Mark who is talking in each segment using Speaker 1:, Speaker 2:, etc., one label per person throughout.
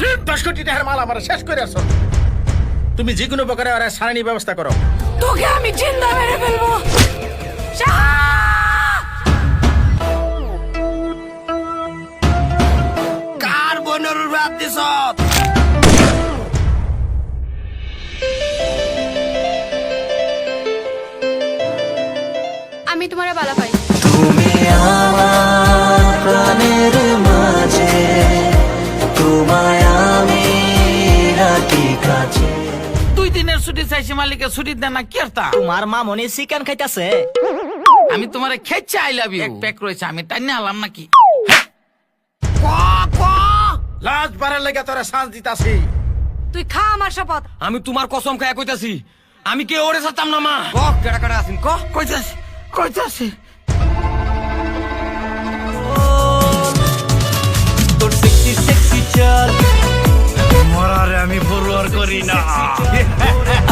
Speaker 1: 10 কোটি টাকার মাল আমার শেষ করে আসো। তুমি যে কোনো প্রকারে আর সারানি ব্যবস্থা করো।
Speaker 2: তোকে আমি জিন্দা মেরে ফেলবো।
Speaker 3: কার বোনের রাত দিছ?
Speaker 2: আমি তোমার বালা পাই।
Speaker 4: তুমি আমার প্রাণের মাঝে, তোমায় আমি রাখি কাছে।
Speaker 3: 2 দিনের ছুটি চাইছি, মালিকের ছুটি দেন না। কি আরতা
Speaker 5: তোমার মা মনে চিকেন খাইতাছে।
Speaker 3: আমি তোমারে খেয়েছি, আই লাভ ইউ। এক প্যাক রয়েছে, আমি টাইনে আলাম নাকি?
Speaker 1: লাজ বাড়ার লেগে তোরা সাজ দিতাছি।
Speaker 2: তুই খা আমার শপথ।
Speaker 3: আমি তোমার কসম খায়া কইতাছি, আমি কে ওরে সাতাম না মা। ক কেডা কেডা আছেন ক? কইতাছি কইতাছি।
Speaker 4: তোর সেক্সি সেক্সি চাল,
Speaker 1: মরারে আমি পরোয়ার করি না।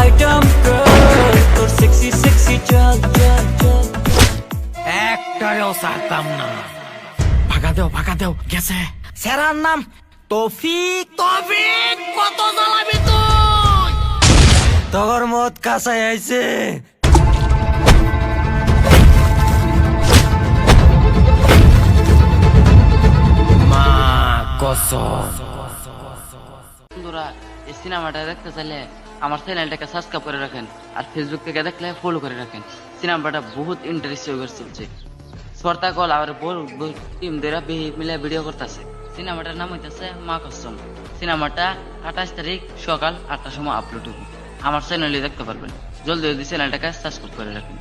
Speaker 4: আইটেম গার্ল, তোর সেক্সি সেক্সি চাল চাল চাল।
Speaker 3: একটারেও সারতাম না। ভাগা দেও গেছে।
Speaker 5: সেরার নাম তৌফিক।
Speaker 3: তৌফিক, কত জ্বালাবি তুই?
Speaker 4: তোর মত কাঁচাই আইছে।
Speaker 3: মা কসম।
Speaker 6: বন্ধুরা, এই সিনেমাটা দেখতে চাইলে আমার চ্যানেলটাকে সাবস্ক্রাইব করে রাখেন, আর ফেসবুক থেকে দেখলে ফলো করে রাখেন। সিনেমাটা বহুত ইন্টারেস্টিং করে চলছে। স্পর্তা কল আর টিম দেরা মিলে ভিডিও করতেছে। সিনেমাটার নাম হইতেছে মা কসম। সিনেমাটা 28 তারিখ সকাল 8টার সময় আপলোড হবে। আমার চ্যানেলে দেখতে পারবেন। জলদি চ্যানেলটাকে সাবস্ক্রাইব করে রাখেন।